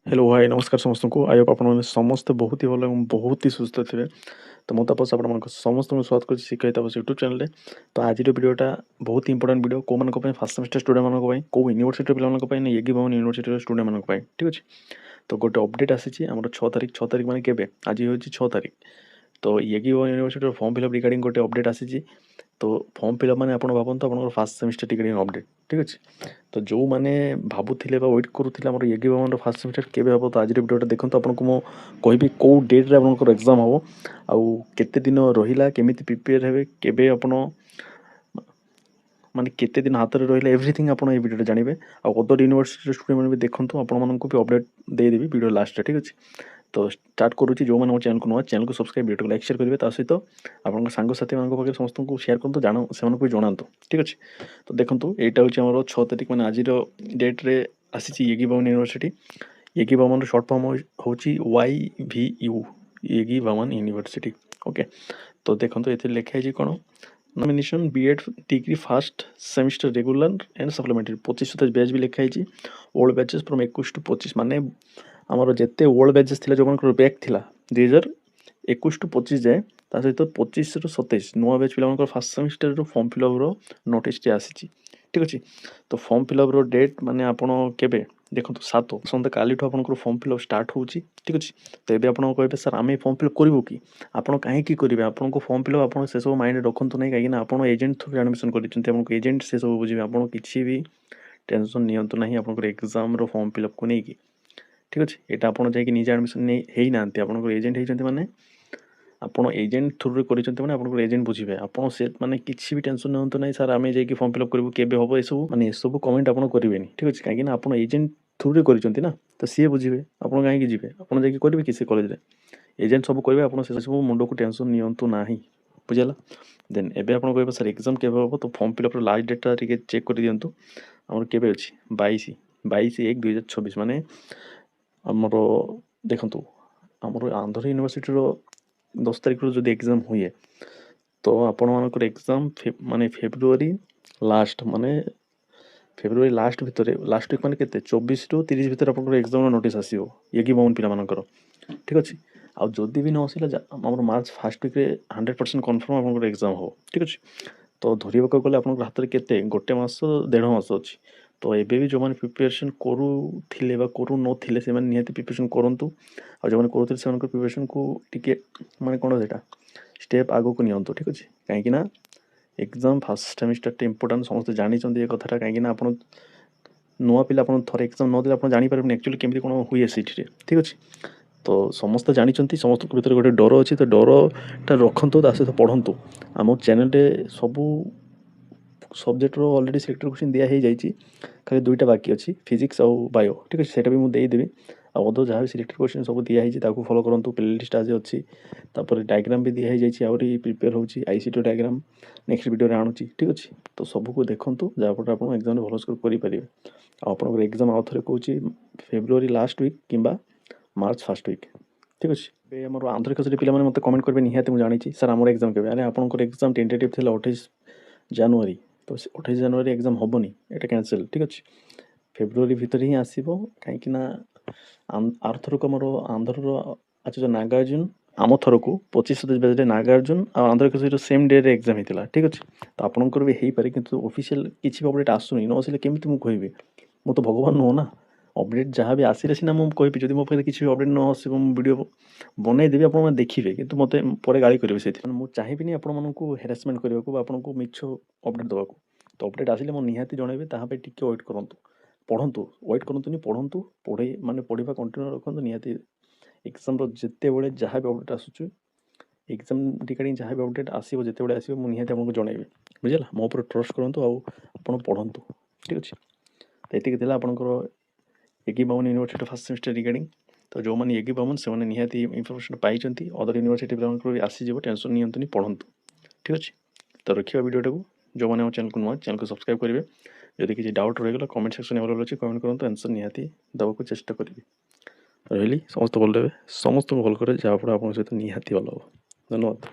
Hello hi नमस्कार समस्त को आई होप आपने समस्ते बहुत ही भल और बहुत ही सुस्थ थे। तो मैं तपस आप समस्त स्वागत कर शिखाई तपस यूट्यूब चैनल। तो आज वीडियोटा बहुत ही इंपोर्टेंट वीडियो कौ मान फास्ट सेमेस्टर स्टूडेंट मानी कौ यूनिवर्सिटी पे येगी भवन यूनिवर्सिटी स्टूडेंट मानी ठीक अच्छे। तो गोटे अपडेट आसी आम 6 तारिख मैंने के आज हूँ 6 तारिख। तो येगी भवन यूनिवर्सिटी फॉर्म फिलअप रिगार्डिंग गोटे अपडेट आसी। तो फॉर्म फिलअप मैंने भावत आप फास्ट सेमेस्टर रिगार्डिंग अपडेट ठीक अच्छे। तो जो मैंने भावुले वेट करूँ आम येगी भवन फास्ट सेमेस्टर केवे हम। तो आज वीडियोटा देखो आपको मुझे कहि कौ डेट्रे आपंकर एग्जाम हम आउ केते दिन रहा केमी प्रिपेयर हे केवे आप माने केते दिन हाथ में रहा एवरीथिंग आप वीडियो जानवे। अदर यूनिवर्सिटी स्टूडेंट मैंने भी देखो आपको भी अपडेट देदेवी वीडियो लास्ट ठीक अच्छे। तो स्टार्ट करुच्ची जो मैंने चैनल को नुआ चैनल को सब्सक्राइब वीडियो को लाइक शेयर करेंगे सहित आप सांगसाथी पाखे समस्त को शेयर करूँ जान से भी जनातु ठीक अच्छे। तो देखो यहाँ हूँ 6 तारिख मैंने आज डेट्रे आसी येगी भवन यूनिवर्सिटी। येगी भवन शॉर्ट फॉर्म हूँ YVU येगी भवन यूनिवर्सिटी ओके। तो देखो ये लिखाई कौन nomination BEd degree first semester regular and supplementary 25 batch भी लिखाई। ओल्ड बैचेस फ्रॉम 21 टू 25 माने आमर जिते ओल्ड बैचेस थी जो मन बैक थी 2021 टू 25 जाए सहित 25 रु 27 नुआ बैच पे fast semester form fill up notice आसी ठीक अच्छे। तो फॉर्म फिलअप डेट माने आपड़ केबे देखो 7 सन्ते काली आप फॉर्म फिलअप स्टार्ट हो ठीक अच्छे। तो ये आप कहे सर आम फॉर्म फिलअप करूँ कि आप कहीं करेंगे आपको फॉर्म फिलअप आप से सब माइंड रखु ना कहीं आप एजेंट थ्रू एडमिशन कर एजेंट से सब बुझे आप किसी भी टेंशन नियंतु ना आप एग्जाम फॉर्म फिलअप को लेकिन ठीक अच्छे। यहाँ आप निजे एडमिशन नहीं ना आप एजेंट होती मैंने आप एजेंट थ्रू कर आप एजेंट बुझे आप मैंने किसी भी टेंशन नियंतु ना सर आम जाकि फॉर्म फिलअप करूँ केवे हम यू मैंने सब कमेंट आप करेंगे ठीक अच्छे कहीं आप एजेंट थ्रू कर ना तो सी बुझे आप कहीं जी आप करेंगे किसी कॉलेज एजेंट सब करेंगे आप सब मुंड को टेंशन नियंतु ना बुझेगा। देन एबे आप कहे सर एग्जाम केवे हम तो form fill up last date check कर दिंतु आम के 22/1/2026 माने आमर देखु आमर आंध्र यूनिवर्सिटी 10 तारिख जो एग्जाम हुए तो आपण मानकर एग्जाम माने फेब्रुआरी लास्ट माने फेब्रुआरी लास्ट भितर लास्ट वीक माने केते 24 रु 30 भितर आपन एग्जाम नोटिस आसीबो येगी भवन पिला मानकर ठीक अच्छे। आउ जदि भी न आसला आमर मार्च फर्स्ट वीक 100% कन्फर्म आपन एग्जाम हो ठीक अच्छे। तो धरवाक गले आप हाथ में केते गोटे मास 1.5 मास अच्छी। तो एबे भी जो मैंने प्रिपरेशन करूले करू नथिले से निहाती प्रिपरेशन करूँ आ जो करूँ प्रिपरेशन को टिके माने कौन से स्टेप आगो को नियंतु ठीक अच्छे। कहीं एग्जाम फास्ट सेमिस्टर इंपोर्टेंट समस्त जानते कथा कहीं आप नुआ पिला थोड़े एग्जाम न दे आप जापर एक्चुअली केमी कौन हुए सीटी ठीक अच्छे। तो समस्त जानते समस्त भीतर गोटे डर अच्छी तो डरटा रखु सहित पढ़ु आम चैनल सबू सब्जेक्टर अलरेडी सिलेक्टेड क्वेश्चन दिखाई जाइए खाली 2टा बाकी अच्छी फिजिक्स और बायो ठीक अच्छे सेटा भी मुझे देदेवी। अदर जहाँ भी सिलेक्टेड क्वेश्चन सब दिखाई फॉलो करूँ प्लेलिस्ट आज अच्छी तापर डायग्राम भी दिखाई जाइए आहरी प्रिपेयर होची आईसीटी डायग्राम नेक्स्ट वीडियो आणुची ठीक अच्छे। तो सबको देखूँ जहाँफल आप एग्जाम भल स्कोर करेंगे आपंकर एग्जाम आउ थे कौन फेब्रुआरी लास्ट वीक कि मार्च फर्स्ट वीक ठीक अच्छे। आम आंध्र पे मत कमेंट करेंगे निहाती मुझे जानी सर आम एग्जाम के अरे आपंकर एग्जाम टेंटेटिव थी 28 जनवरी तो 28 जनवरी एग्जाम हेनी यहाँ कैंसल ठीक अच्छे। फेब्रुआरी भितर ही आसो कहीं आरथरक आमर आंध्र अच्छा नागार्जुन आम थर को 25 batch Nagarjuna Andhra same day रे एग्जाम होता ठीक अच्छे। तो आपंकर भी हो पारे कि ऑफिशियल किसी भी अपडेट आसुनी न आसिले केमी मुझे कहबी मु तो भगवान नुह ना अपडेट जहाँ भी आसिले सीना मुझे कहबी जब मो पाखे किसी भी अपडेट न आसो वीडियो बनईदेवी आप देखिए कि मत पर गाड़ी करेंगे से मुझे चाहिए आपको हेरासमेंट करने को आपको मिछ अपडेट देवा। तो अपडेट आसिले मुझे निहाती जनइबी ताप टिके वेट करूँ पढ़ु वेट करूँ पढ़ु पढ़े माने पढ़ा कंटिन्यू रखु निहाती एग्जाम जिते बड़े जहाँ भी अपडेट आसूँ एग्जाम रिगार्डिंग जहाँ भी अपडेट आसो जिते बड़े आसो मुझे निहाती आपको जनइबी बुझेगा। मो ऊपर ट्रस्ट करूँ आप पढ़ु ठीक अच्छे। तो ये आपंकर येगी भवन यूनिवर्सिटी फर्स्ट सेमेस्टर रिगार्डिंग। तो जो मैंने येगी भवन से निहाती इनफर्मेशन पाई अदर यूनिवर्सिटी भी आसीज टेंशन नियंतुनी पढ़ु ठीक अच्छे। तो रखा वीडियोटा को जो मैंने चैनल को नुआ चैनल को सब्सक्राइब करेंगे जदि किसी डाउट रहीगला कमेंट सेक्शन अवेलेबल अच्छे कमेंट करूँ आंसर निहाती देवाक चेष्टा करी रही समस्त भल रहे समस्त भल करे जहाँफल आप सहित निहाती भल हम धन्यवाद।